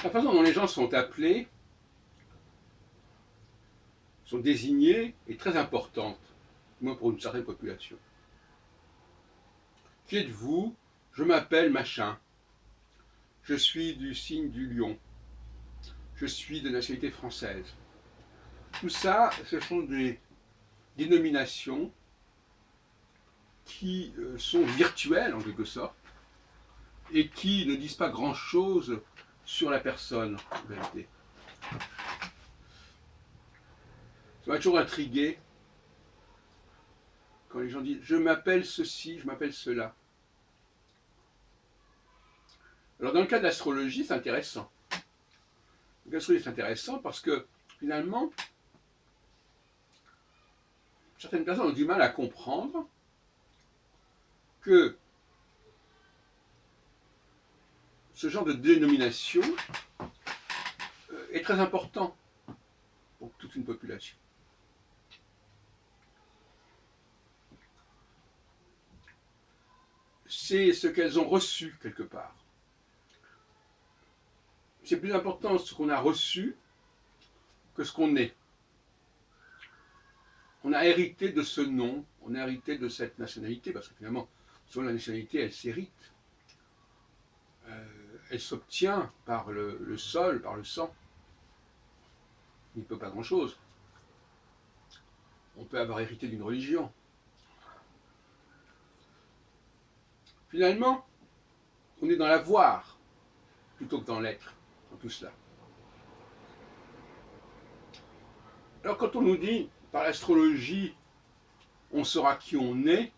La façon dont les gens sont appelés, sont désignés, est très importante, du moins pour une certaine population. Qui êtes-vous? Je m'appelle machin. Je suis du signe du lion. Je suis de nationalité française. Tout ça, ce sont des dénominations qui sont virtuelles en quelque sorte et qui ne disent pas grand-chose sur la personne en réalité. Ça m'a toujours intrigué quand les gens disent je m'appelle ceci, je m'appelle cela. Alors dans le cas de l'astrologie, c'est intéressant. L'astrologie, c'est intéressant parce que finalement, certaines personnes ont du mal à comprendre que ce genre de dénomination est très important pour toute une population. C'est ce qu'elles ont reçu quelque part. C'est plus important ce qu'on a reçu que ce qu'on est. On a hérité de ce nom, on a hérité de cette nationalité, parce que finalement, selon la nationalité, elle s'hérite. Elle s'obtient par le sol, par le sang. Il ne peut pas grand-chose. On peut avoir hérité d'une religion. Finalement, on est dans l'avoir plutôt que dans l'être, dans tout cela. Alors quand on nous dit, par l'astrologie, on saura qui on est,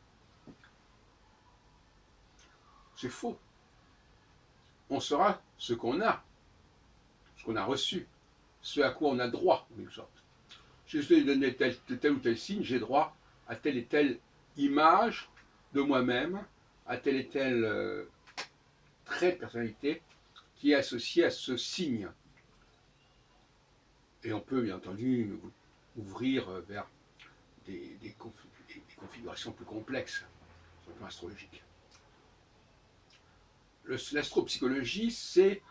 c'est faux. On saura ce qu'on a reçu, ce à quoi on a droit, en quelque sorte. Si je suis donné tel ou tel signe, j'ai droit à telle et telle image de moi-même, à tel et tel trait de personnalité qui est associé à ce signe. Et on peut bien entendu ouvrir vers des configurations plus complexes sur le plan astrologique. L'astropsychologie, c'est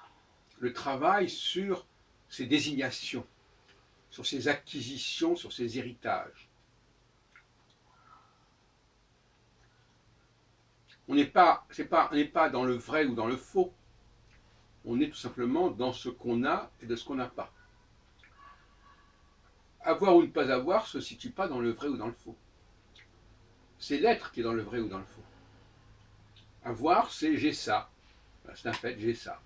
le travail sur ces désignations, sur ces acquisitions, sur ces héritages. On n'est pas dans le vrai ou dans le faux. On est tout simplement dans ce qu'on a et de ce qu'on n'a pas. Avoir ou ne pas avoir ne se situe pas dans le vrai ou dans le faux. C'est l'être qui est dans le vrai ou dans le faux. Avoir, c'est j'ai ça. C'est un fait, j'ai ça.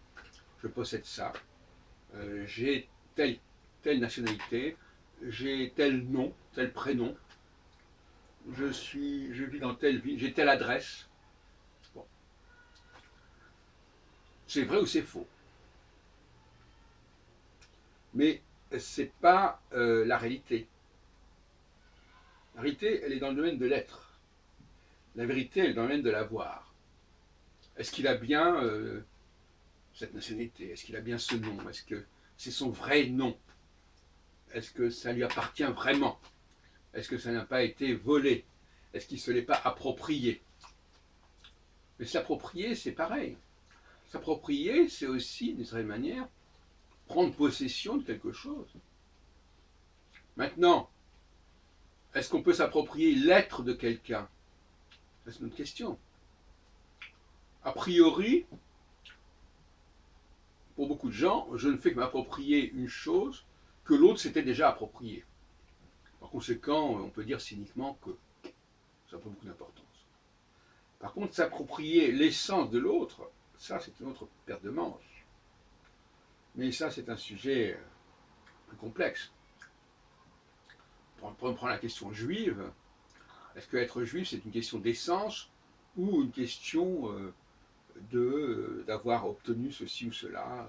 Je possède ça. J'ai telle nationalité. J'ai tel nom, tel prénom. Je vis dans telle ville. J'ai telle adresse. Bon. C'est vrai ou c'est faux. Mais ce n'est pas la réalité. La réalité, elle est dans le domaine de l'être. La vérité, elle est dans le domaine de l'avoir. Est-ce qu'il a bien cette nationalité? Est-ce qu'il a bien ce nom? Est-ce que c'est son vrai nom? Est-ce que ça lui appartient vraiment? Est-ce que ça n'a pas été volé? Est-ce qu'il ne se l'est pas approprié? Mais s'approprier, c'est pareil. S'approprier, c'est aussi, d'une certaine manière, prendre possession de quelque chose. Maintenant, est-ce qu'on peut s'approprier l'être de quelqu'un? C'est une autre question. A priori, pour beaucoup de gens, je ne fais que m'approprier une chose que l'autre s'était déjà appropriée. Par conséquent, on peut dire cyniquement que ça n'a pas beaucoup d'importance. Par contre, s'approprier l'essence de l'autre, ça c'est une autre paire de manches. Mais ça c'est un sujet plus complexe. On prend la question juive. Est-ce que être juif c'est une question d'essence ou une question d'avoir obtenu ceci ou cela?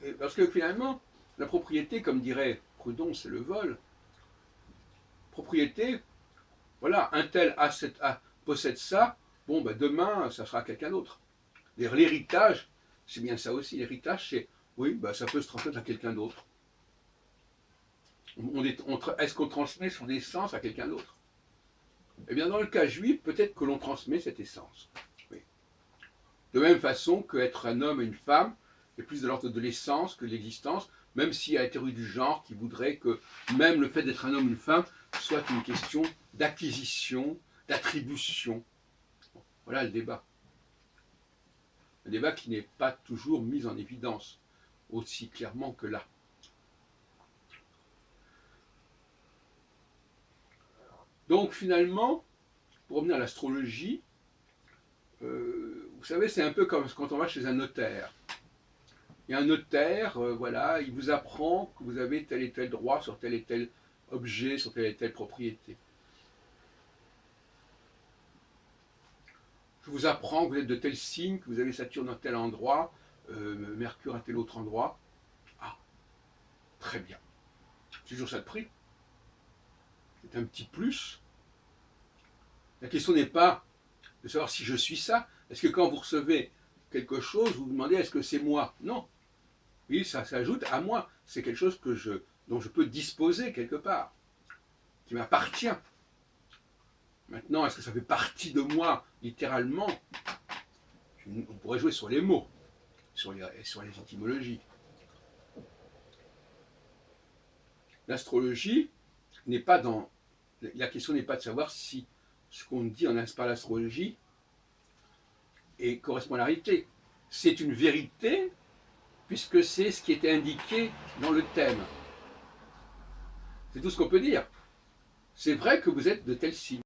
Et parce que finalement, la propriété, comme dirait Proudhon, c'est le vol. Propriété, voilà, un tel possède ça, bon, ben demain, ça sera quelqu'un d'autre. L'héritage, c'est bien ça aussi. L'héritage, c'est, oui, ben ça peut se transmettre à quelqu'un d'autre. Est-ce qu'on transmet son essence à quelqu'un d'autre? Eh bien, dans le cas juif, peut-être que l'on transmet cette essence. Oui. De même façon qu'être un homme et une femme, est plus de l'ordre de l'essence que de l'existence, même s'il y a la théorie du genre qui voudrait que même le fait d'être un homme ou une femme soit une question d'acquisition, d'attribution. Voilà le débat. Un débat qui n'est pas toujours mis en évidence aussi clairement que là. Donc finalement, pour revenir à l'astrologie, vous savez, c'est un peu comme quand on va chez un notaire. Il y a un notaire, voilà, il vous apprend que vous avez tel et tel droit sur tel et tel objet, sur telle et telle propriété. Je vous apprends que vous êtes de tel signe, que vous avez Saturne à tel endroit, Mercure à tel autre endroit. Ah, très bien. C'est toujours ça de prix. C'est un petit plus. La question n'est pas de savoir si je suis ça. Est-ce que quand vous recevez quelque chose, vous vous demandez est-ce que c'est moi? Non. Oui, ça s'ajoute à moi. C'est quelque chose dont je peux disposer quelque part, qui m'appartient. Maintenant, est-ce que ça fait partie de moi, littéralement? On pourrait jouer sur les mots, sur les étymologies. L'astrologie n'est pas dans... La question n'est pas de savoir si ce qu'on dit par l'astrologie correspond à la réalité. C'est une vérité, puisque c'est ce qui était indiqué dans le thème. C'est tout ce qu'on peut dire. C'est vrai que vous êtes de tel signe.